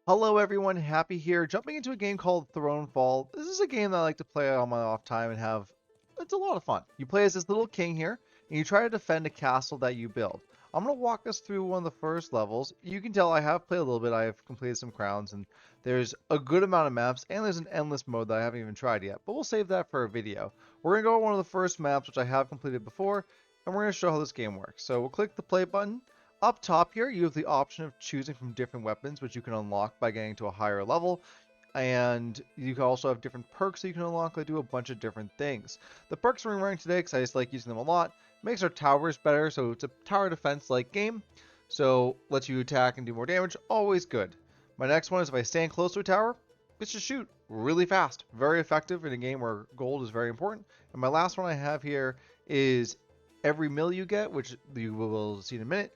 Hello everyone, Happy here, jumping into a game called Thronefall. This is a game that I like to play on my off time and have, it's a lot of fun. You play as this little king here, and you try to defend a castle that you build. I'm going to walk us through one of the first levels. You can tell I have played a little bit, I have completed some crowns, and there's a good amount of maps, and there's an endless mode that I haven't even tried yet, but we'll save that for a video. We're going to go on one of the first maps, which I have completed before, and we're going to show how this game works. So we'll click the play button. Up top here, you have the option of choosing from different weapons, which you can unlock by getting to a higher level. And you can also have different perks that you can unlock that do a bunch of different things. The perks we're running today, because I just like using them a lot, makes our towers better, so it's a tower defense-like game. So lets you attack and do more damage, always good. My next one is if I stand close to a tower, it's just shoot really fast. Very effective in a game where gold is very important. And my last one I have here is every mill you get, which you will see in a minute,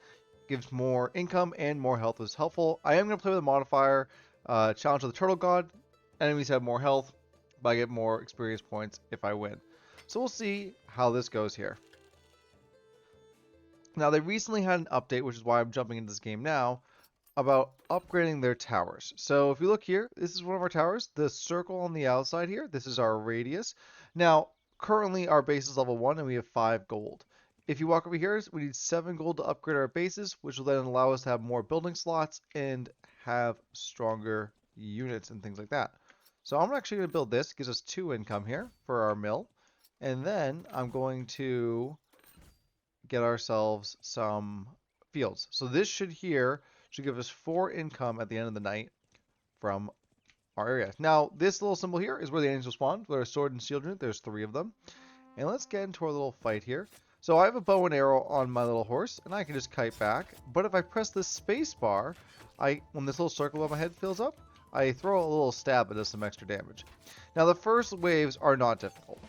gives more income and more health is helpful. I am going to play with a modifier, Challenge of the Turtle God. Enemies have more health, but I get more experience points if I win. So we'll see how this goes here. Now they recently had an update, which is why I'm jumping into this game now, about upgrading their towers. So if you look here, this is one of our towers. The circle on the outside here, this is our radius. Now, currently our base is level 1 and we have 5 gold. If you walk over here, we need 7 gold to upgrade our bases, which will then allow us to have more building slots and have stronger units and things like that. So I'm actually going to build this. It gives us 2 income here for our mill. And then I'm going to get ourselves some fields. So this should give us 4 income at the end of the night from our area. Now, this little symbol here is where the enemies will spawn. There's sword and shield unit. There's 3 of them. And let's get into our little fight here. So I have a bow and arrow on my little horse, and I can just kite back. But if I press the space bar, when this little circle on my head fills up, I throw a little stab that does some extra damage. Now the first waves are not difficult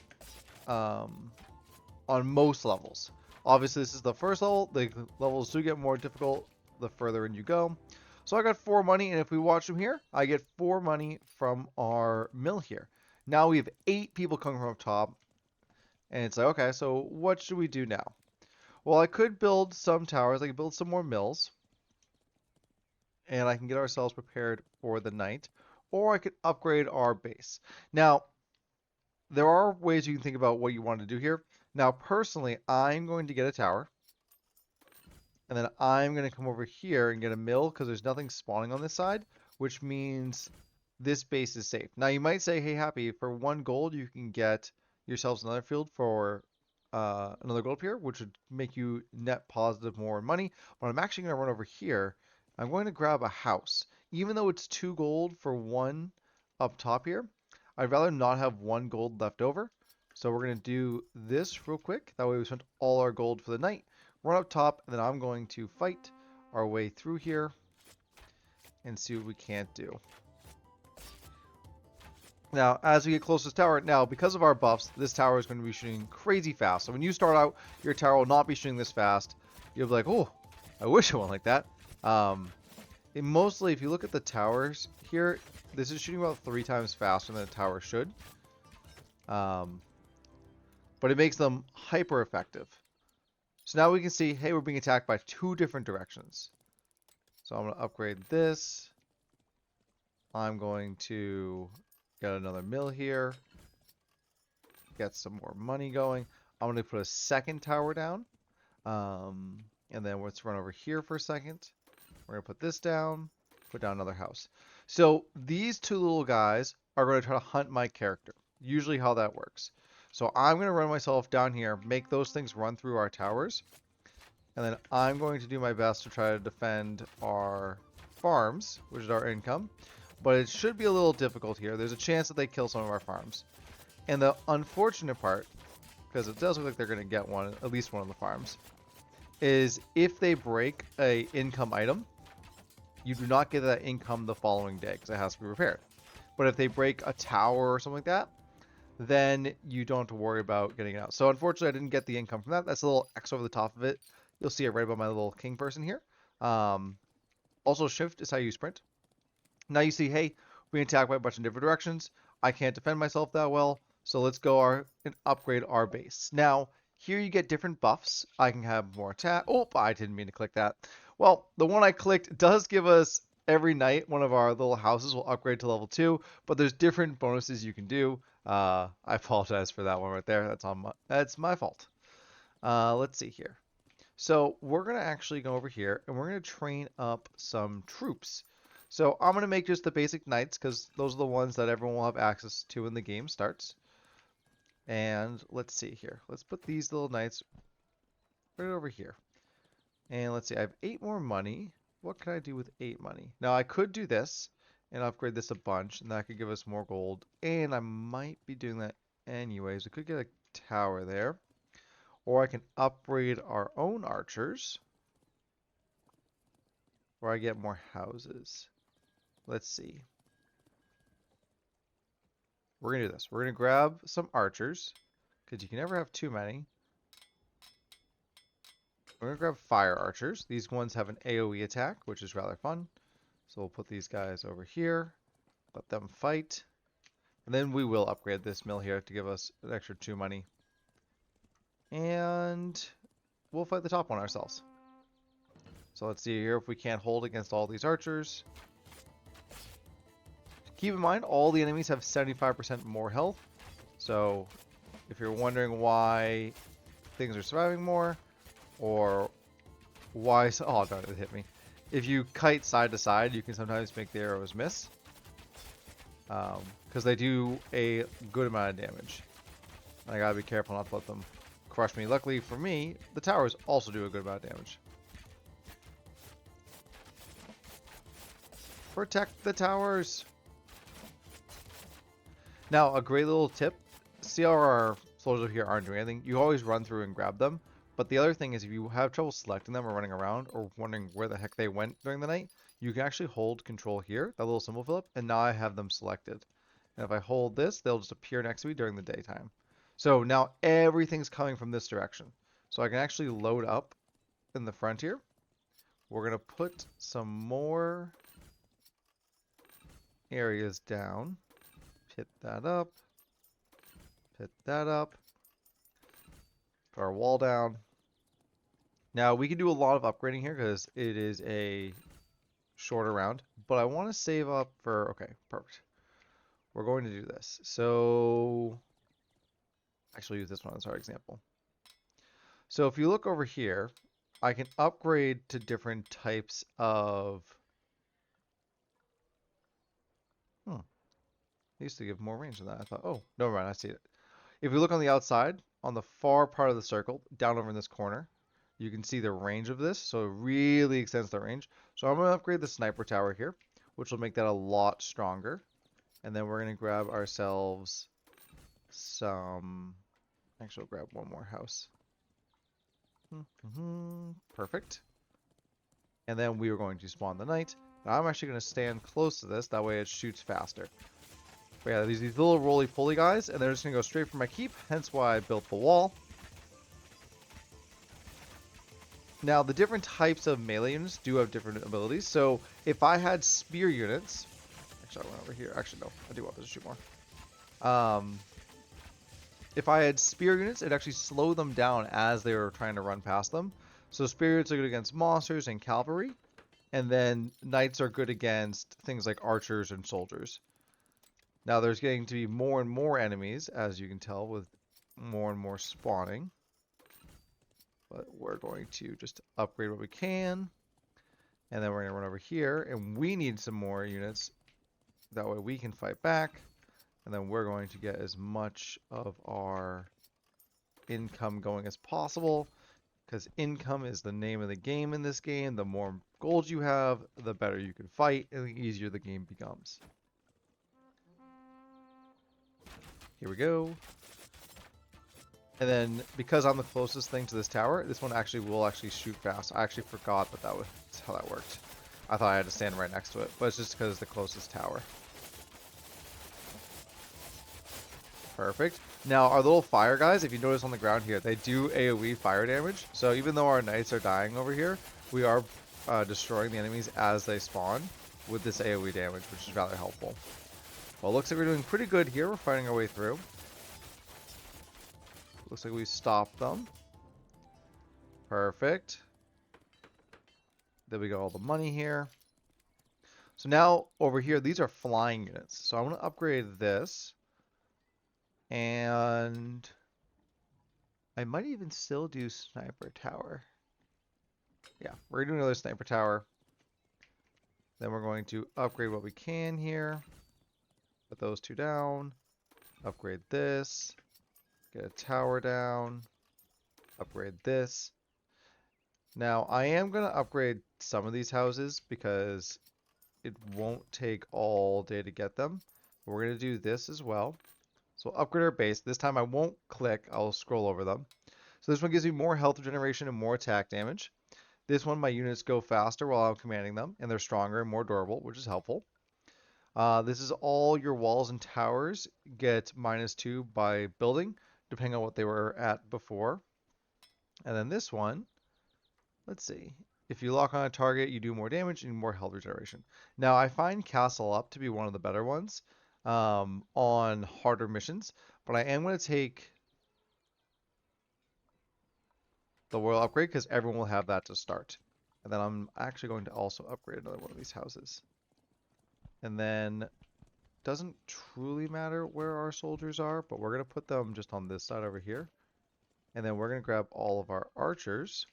on most levels. Obviously this is the first level. The levels do get more difficult the further in you go. So I got 4 money, and if we watch from here, I get 4 money from our mill here. Now we have 8 people coming from up top. And it's like, okay, so what should we do now? Well, I could build some towers. I could build some more mills. And I can get ourselves prepared for the night. Or I could upgrade our base. Now, there are ways you can think about what you want to do here. Now, personally, I'm going to get a tower. And then I'm going to come over here and get a mill because there's nothing spawning on this side. Which means this base is safe. Now, you might say, hey, Happy, for 1 gold, you can get yourselves another field for another gold here, which would make you net positive more money. But I'm actually going to run over here. I'm going to grab a house. Even though it's 2 gold for 1 up top here, I'd rather not have 1 gold left over. So we're going to do this real quick. That way we spent all our gold for the night. Run up top, and then I'm going to fight our way through here and see what we can't do. Now, as we get close to this tower, now, because of our buffs, this tower is going to be shooting crazy fast. So when you start out, your tower will not be shooting this fast. You'll be like, oh, I wish it went like that. Mostly, if you look at the towers here, this is shooting about 3 times faster than a tower should. But it makes them hyper effective. So now we can see, hey, we're being attacked by 2 different directions. So I'm going to upgrade this. I'm going to get another mill here. Get some more money going. I'm going to put a second tower down. And then let's run over here for a second. We're going to put this down. Put down another house. So these 2 little guys are going to try to hunt my character. Usually how that works. So I'm going to run myself down here. Make those things run through our towers. And then I'm going to do my best to try to defend our farms, which is our income. But it should be a little difficult here. There's a chance that they kill some of our farms. And the unfortunate part, because it does look like they're going to get one, at least one of the farms, is if they break a income item, you do not get that income the following day because it has to be repaired. But if they break a tower or something like that, then you don't have to worry about getting it out. So unfortunately, I didn't get the income from that. That's a little X over the top of it. You'll see it right above my little king person here. Also, shift is how you sprint. Now you see, hey, we attack by a bunch of different directions. I can't defend myself that well, so let's go and upgrade our base. Now, here you get different buffs. I can have more attack. Oh, I didn't mean to click that. Well, the one I clicked does give us every night one of our little houses will upgrade to level 2, but there's different bonuses you can do. I apologize for that one right there. That's my fault. Let's see here. So we're gonna actually go over here and we're gonna train up some troops. So I'm gonna make just the basic knights because those are the ones that everyone will have access to when the game starts. And let's see here. Let's put these little knights right over here. And let's see, I have 8 more money. What can I do with 8 money? Now I could do this and upgrade this a bunch, and that could give us more gold. And I might be doing that anyways. We could get a tower there. Or I can upgrade our own archers. Or I get more houses. Let's see. We're going to do this. We're going to grab some archers, because you can never have too many. We're going to grab fire archers. These ones have an AoE attack, which is rather fun. So we'll put these guys over here. Let them fight. And then we will upgrade this mill here to give us an extra 2 money. And we'll fight the top one ourselves. So let's see here if we can't hold against all these archers. Keep in mind, all the enemies have 75% more health. So if you're wondering why things are surviving more, or why... Oh, no, it hit me. If you kite side to side, you can sometimes make the arrows miss. Because they do a good amount of damage. I gotta be careful not to let them crush me. Luckily for me, the towers also do a good amount of damage. Protect the towers! Now, a great little tip. See how our soldiers here aren't doing anything? You always run through and grab them. But the other thing is if you have trouble selecting them or running around or wondering where the heck they went during the night, you can actually hold control here, that little symbol fill up, and now I have them selected. And if I hold this, they'll just appear next to me during the daytime. So now everything's coming from this direction. So I can actually load up in the front here. We're going to put some more areas down. Hit that up. Hit that up. Put our wall down. Now we can do a lot of upgrading here because it is a shorter round, but I want to save up for, okay, perfect. We're going to do this. So actually use this one as our example. So if you look over here, I can upgrade to different types of, it used to give more range than that. I thought, oh, never mind, I see it. If you look on the outside, on the far part of the circle, down over in this corner, you can see the range of this, so it really extends the range. So I'm going to upgrade the sniper tower here, which will make that a lot stronger. And then we're going to grab ourselves some... Actually, we'll grab one more house. Perfect. And then we are going to spawn the knight. Now I'm actually going to stand close to this, that way it shoots faster. But yeah, these little roly-poly guys, and they're just going to go straight for my keep, hence why I built the wall. Now, the different types of melee units do have different abilities. So, if I had spear units... Actually, I went over here. Actually, no. I do want this to shoot more. If I had spear units, it'd actually slow them down as they were trying to run past them. So, spear units are good against monsters and cavalry. And then, knights are good against things like archers and soldiers. Now, there's getting to be more and more enemies, as you can tell, with more and more spawning. But we're going to just upgrade what we can. And then we're going to run over here. And we need some more units. That way we can fight back. And then we're going to get as much of our income going as possible. Because income is the name of the game in this game. The more gold you have, the better you can fight. And the easier the game becomes. Here we go. And then, because I'm the closest thing to this tower, this one will actually shoot fast. I actually forgot that was how that worked. I thought I had to stand right next to it, but it's just because it's the closest tower. Perfect. Now, our little fire guys, if you notice on the ground here, they do AoE fire damage. So even though our knights are dying over here, we are destroying the enemies as they spawn with this AoE damage, which is rather helpful. Well, it looks like we're doing pretty good here. We're fighting our way through. Looks like we stopped them. Perfect. Then we got all the money here. So now over here, these are flying units. So I'm going to upgrade this. And I might even still do sniper tower. Yeah, we're doing another sniper tower. Then we're going to upgrade what we can here. Put those two down. Upgrade this. Get a tower down. Upgrade this. Now, I am going to upgrade some of these houses because it won't take all day to get them. We're going to do this as well. So upgrade our base. This time I won't click. I'll scroll over them. So this one gives me more health regeneration and more attack damage. This one, my units go faster while I'm commanding them, and they're stronger and more durable, which is helpful. This is all your walls and towers get -2 by building, depending on what they were at before. And then this one, let's see. If you lock on a target, you do more damage and more health regeneration. Now, I find Castle Up to be one of the better ones on harder missions, but I am going to take the Royal Upgrade because everyone will have that to start. And then I'm actually going to also upgrade another one of these houses. And then doesn't truly matter where our soldiers are, but we're going to put them just on this side over here. And then we're going to grab all of our archers.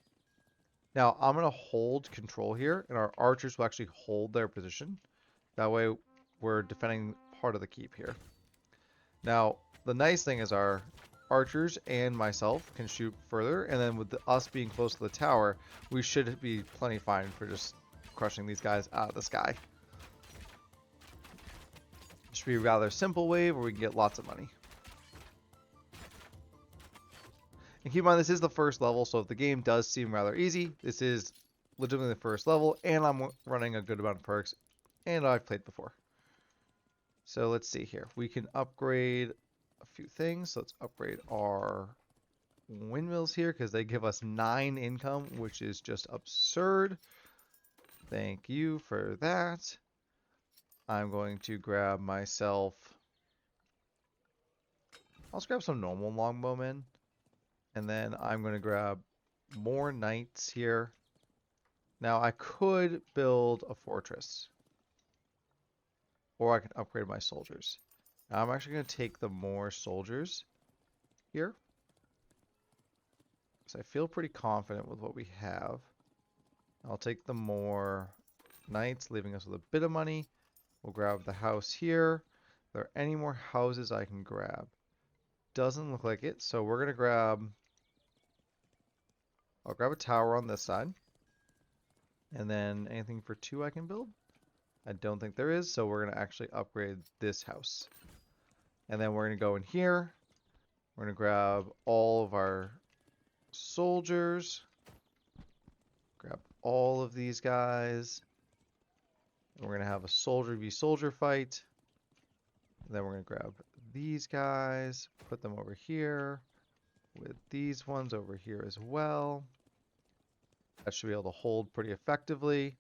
Now, I'm going to hold control here, and our archers will actually hold their position. That way, we're defending part of the keep here. Now, the nice thing is our archers and myself can shoot further, and then with us being close to the tower, we should be plenty fine for just crushing these guys out of the sky. It should be a rather simple way where we can get lots of money. And keep in mind, this is the first level, so if the game does seem rather easy, this is legitimately the first level, and I'm running a good amount of perks, and I've played before. So let's see here. We can upgrade a few things. So let's upgrade our windmills here because they give us 9 income, which is just absurd. Thank you for that. I'm going to grab myself... I'll just grab some normal longbowmen. And then I'm going to grab more knights here. Now I could build a fortress. Or I can upgrade my soldiers. Now I'm actually going to take the more soldiers here. Because I feel pretty confident with what we have. I'll take the more knights, leaving us with a bit of money. We'll grab the house here. Are there any more houses I can grab? Doesn't look like it, so we're going to grab... I'll grab a tower on this side. And then anything for 2 I can build? I don't think there is, so we're going to actually upgrade this house. And then we're going to go in here. We're going to grab all of our soldiers. Grab all of these guys. And we're going to have a soldier v soldier fight. And then we're going to grab these guys, put them over here, with these ones over here as well. That should be able to hold pretty effectively.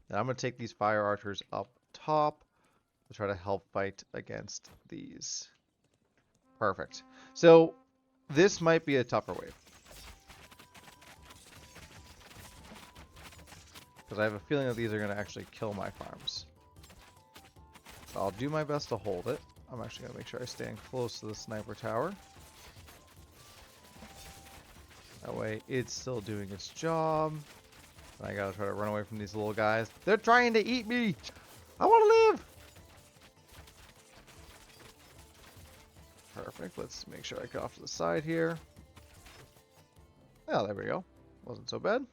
And I'm going to take these fire archers up top to try to help fight against these. Perfect. So this might be a tougher wave. Because I have a feeling that these are going to actually kill my farms. So I'll do my best to hold it. I'm actually going to make sure I stand close to the sniper tower. That way it's still doing its job. And I gotta try to run away from these little guys. They're trying to eat me! I want to live! Perfect. Let's make sure I get off to the side here. Oh, there we go. Wasn't so bad.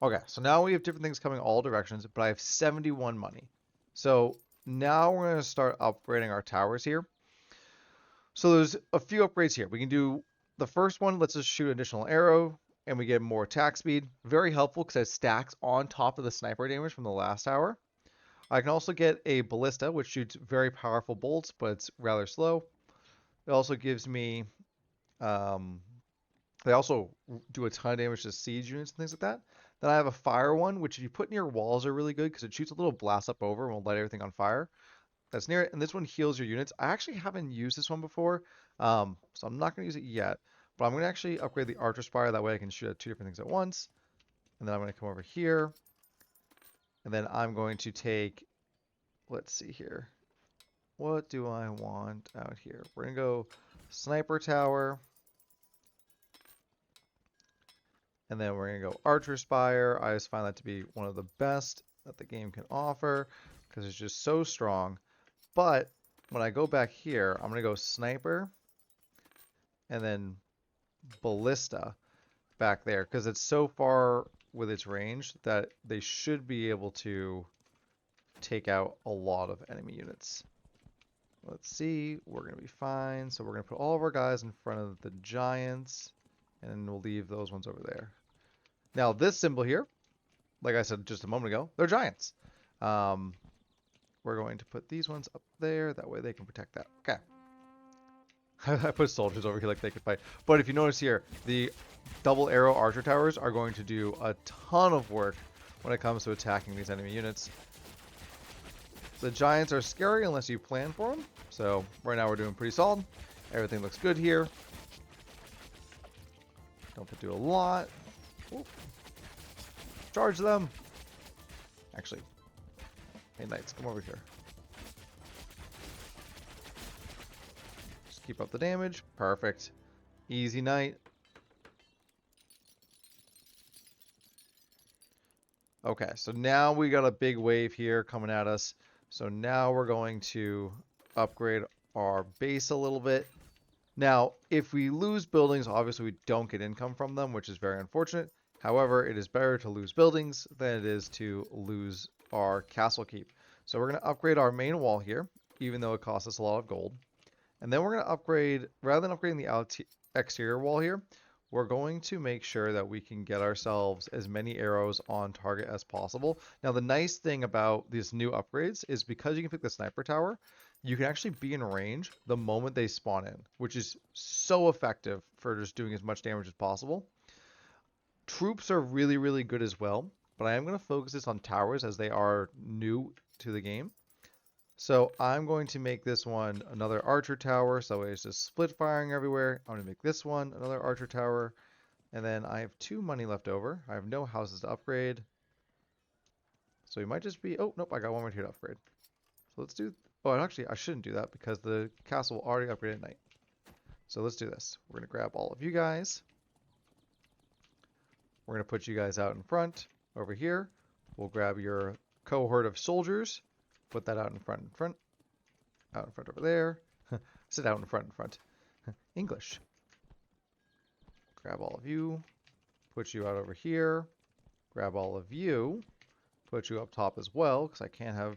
Okay, so now we have different things coming all directions, but I have 71 money. So now we're going to start upgrading our towers here. So there's a few upgrades here. We can do the first one, lets us shoot additional arrow, and we get more attack speed. Very helpful because it stacks on top of the sniper damage from the last tower. I can also get a ballista, which shoots very powerful bolts, but it's rather slow. It also gives me... they also do a ton of damage to siege units and things like that. Then I have a fire one, which if you put near walls are really good because it shoots a little blast up over and will light everything on fire. That's near it. And this one heals your units. I actually haven't used this one before, so I'm not going to use it yet. But I'm going to actually upgrade the Archer Spire. That way I can shoot at 2 different things at once. And then I'm going to come over here. And then I'm going to take, let's see here. What do I want out here? We're going to go Sniper Tower. And then we're going to go Archer Spire. I just find that to be one of the best that the game can offer because it's just so strong. But when I go back here, I'm going to go Sniper and then Ballista back there because it's so far with its range that they should be able to take out a lot of enemy units. Let's see, we're going to be fine. So we're going to put all of our guys in front of the giants and we'll leave those ones over there. Now this symbol here, like I said just a moment ago, they're giants. We're going to put these ones up there, that way they can protect that. Okay. I put soldiers over here like they could fight. But if you notice here, the double arrow archer towers are going to do a ton of work when it comes to attacking these enemy units. The giants are scary unless you plan for them. So right now we're doing pretty solid. Everything looks good here. Don't have to do a lot. Ooh. Charge them. Actually, hey knights, come over here. Just keep up the damage. Perfect. Easy knight. Okay, so now we got a big wave here coming at us. So now we're going to upgrade our base a little bit. Now, if we lose buildings, obviously we don't get income from them, which is very unfortunate. However, it is better to lose buildings than it is to lose our castle keep. So we're going to upgrade our main wall here, even though it costs us a lot of gold. And then we're going to upgrade, rather than upgrading the exterior wall here, we're going to make sure that we can get ourselves as many arrows on target as possible. Now, the nice thing about these new upgrades is because you can pick the sniper tower, you can actually be in range the moment they spawn in, which is so effective for just doing as much damage as possible. Troops are really, really good as well, but I am going to focus this on towers as they are new to the game. So I'm going to make this one another archer tower, so it's just split firing everywhere. I'm going to make this one another archer tower, and then I have 2 money left over. I have no houses to upgrade. So we might just be, oh, nope, I got 1 right here to upgrade. So let's do, oh, actually, I shouldn't do that because the castle will already upgrade at night. So let's do this. We're going to grab all of you guys. We're going to put you guys out in front over here. We'll grab your cohort of soldiers. Put that out in front, out in front over there. Sit out in front. English. Grab all of you. Put you out over here. Grab all of you. Put you up top as well, because I can't have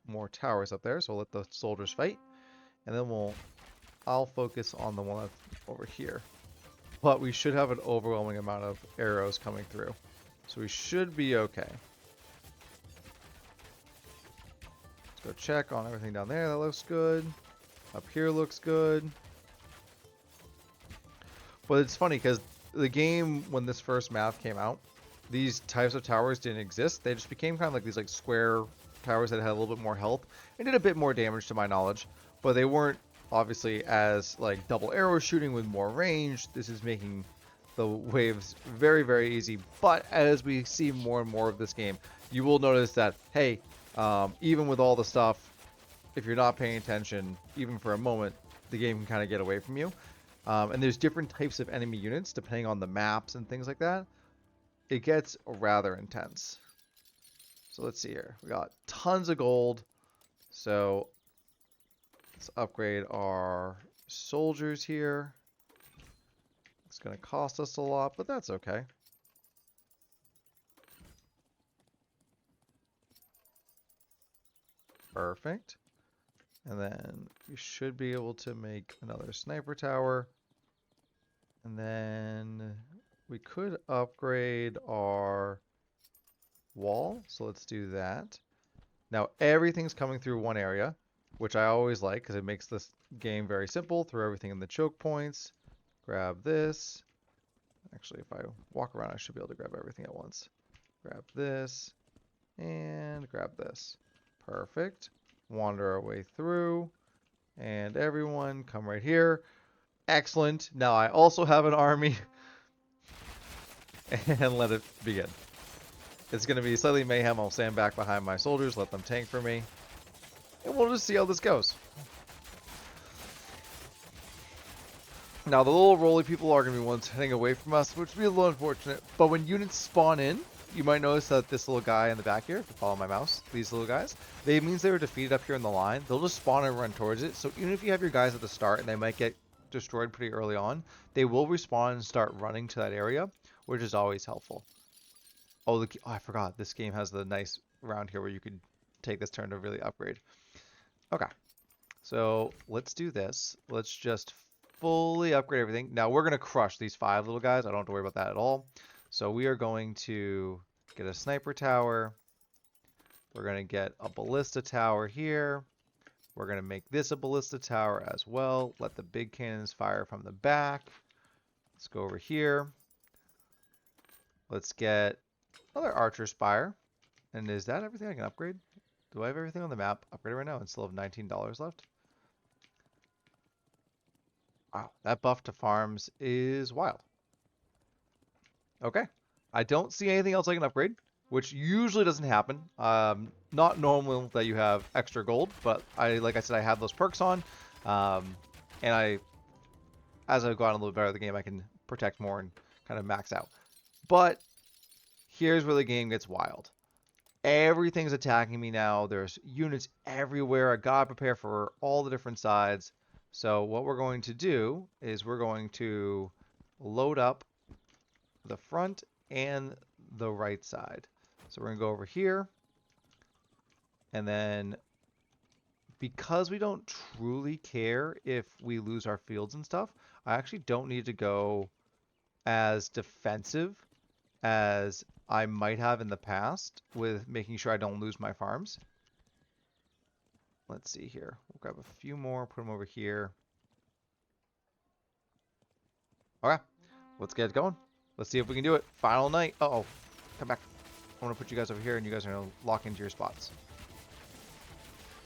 more towers up there. So we'll let the soldiers fight. And then I'll focus on the one over here. But we should have an overwhelming amount of arrows coming through. So we should be okay. Let's go check on everything down there. That looks good. Up here looks good. But it's funny because the game, when this first map came out, these types of towers didn't exist. They just became kind of like these like square towers that had a little bit more health and did a bit more damage to my knowledge. But they weren't obviously as like double arrow shooting with more range. This is making the waves very, very easy. But as we see more and more of this game, you will notice that, hey, even with all the stuff, if you're not paying attention, even for a moment, the game can kind of get away from you. And there's different types of enemy units depending on the maps and things like that. It gets rather intense. So let's see here. We got tons of gold. So let's upgrade our soldiers here. It's going to cost us a lot, but that's okay. Perfect. And then we should be able to make another sniper tower. And then we could upgrade our wall. So let's do that. Now everything's coming through one area, which I always like because it makes this game very simple. Throw everything in the choke points. Grab this. Actually, if I walk around, I should be able to grab everything at once. Grab this and grab this. Perfect. Wander our way through. And everyone come right here. Excellent. Now I also have an army. And let it begin. It's going to be slightly mayhem. I'll stand back behind my soldiers, let them tank for me. And we'll just see how this goes. Now, the little roly people are going to be ones heading away from us, which would be a little unfortunate. But when units spawn in, you might notice that this little guy in the back here, if you follow my mouse, these little guys, it means they were defeated up here in the line. They'll just spawn and run towards it. So even if you have your guys at the start and they might get destroyed pretty early on, they will respawn and start running to that area, which is always helpful. Oh, I forgot. This game has the nice round here where you could take this turn to really upgrade. Okay. So let's do this. Let's just fully upgrade everything. Now we're going to crush these 5 little guys. I don't have to worry about that at all. So we are going to get a sniper tower. We're going to get a ballista tower here. We're going to make this a ballista tower as well. Let the big cannons fire from the back. Let's go over here. Let's get another archer spire. And is that everything I can upgrade? Do I have everything on the map upgraded right now and still have $19 left? Wow, that buff to farms is wild. Okay. I don't see anything else I can upgrade, which usually doesn't happen. Not normal that you have extra gold, but like I said, I have those perks on. And as I've gotten a little better at the game, I can protect more and kind of max out. But here's where the game gets wild. Everything's attacking me now. There's units everywhere. I gotta prepare for all the different sides. So what we're going to do is we're going to load up the front and the right side. So we're going to go over here. And then because we don't truly care if we lose our fields and stuff, I actually don't need to go as defensive as I might have in the past with making sure I don't lose my farms. Let's see here. We'll grab a few more, put them over here. Okay, let's get it going. Let's see if we can do it. Final night. Uh-oh. Come back. I want to put you guys over here, and you guys are going to lock into your spots.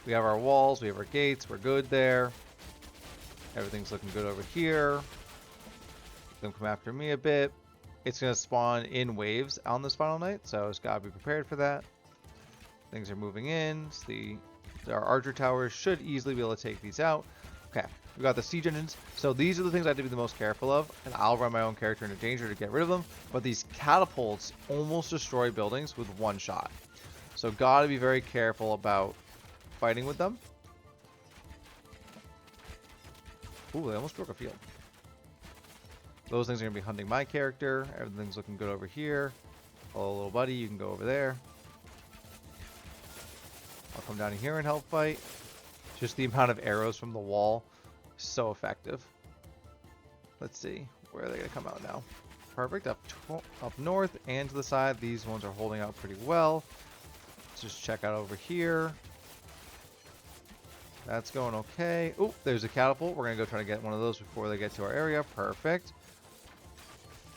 We have our walls. We have our gates. We're good there. Everything's looking good over here. Let them come after me a bit. It's going to spawn in waves on this final night, so it's got to be prepared for that. Things are moving in. Our archer towers should easily be able to take these out. Okay, we got the siege engines. So these are the things I have to be the most careful of, and I'll run my own character into danger to get rid of them. But these catapults almost destroy buildings with one shot. So gotta be very careful about fighting with them. Ooh, they almost broke a field. Those things are gonna be hunting my character. Everything's looking good over here. Hello, little buddy, you can go over there. I'll come down here and help fight. Just the amount of arrows from the wall is so effective. Let's see. Where are they going to come out now? Perfect. Up north and to the side. These ones are holding out pretty well. Let's just check out over here. That's going okay. Oh, there's a catapult. We're going to go try to get one of those before they get to our area. Perfect.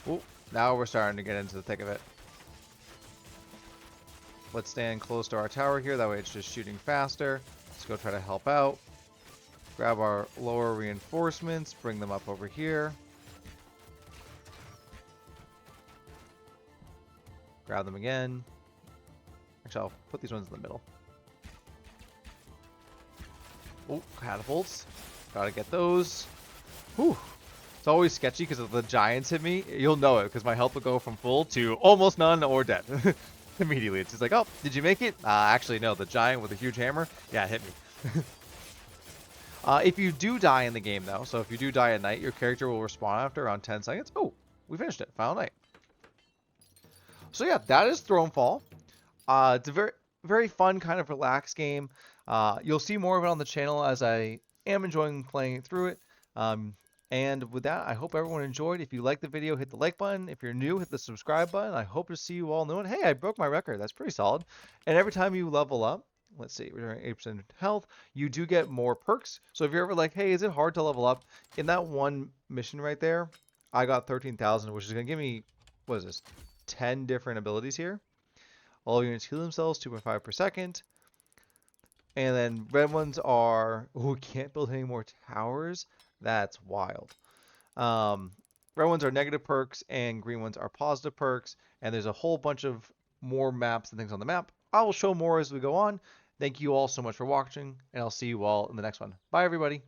Oh, now we're starting to get into the thick of it. Let's stand close to our tower here. That way it's just shooting faster. Let's go try to help out. Grab our lower reinforcements. Bring them up over here. Grab them again. Actually, I'll put these ones in the middle. Oh, catapults. Gotta get those. Whew. It's always sketchy because if the giants hit me, you'll know it because my health will go from full to almost none or dead. Immediately. It's just like, oh, did you make it? Actually, no. The giant with a huge hammer, yeah, hit me. If you do die in the game, though, so if you do die at night, your character will respawn after around 10 seconds. Oh, we finished it. Final night. So yeah, that is Thronefall. It's a very, very fun, kind of relaxed game. You'll see more of it on the channel as I am enjoying playing through it. And with that, I hope everyone enjoyed. If you liked the video, hit the like button. If you're new, hit the subscribe button. I hope to see you all new. And hey, I broke my record. That's pretty solid. And every time you level up, let's see, we're doing 8% health, you do get more perks. So if you're ever like, hey, is it hard to level up? In that one mission right there, I got 13,000, which is going to give me, what is this, 10 different abilities here. All units heal themselves 2.5 per second. And then red ones are, oh, we can't build any more towers. That's wild. Um, red ones are negative perks and green ones are positive perks. And there's a whole bunch of more maps and things on the map. I will show more as we go on. Thank you all so much for watching, and I'll see you all in the next one. Bye, everybody.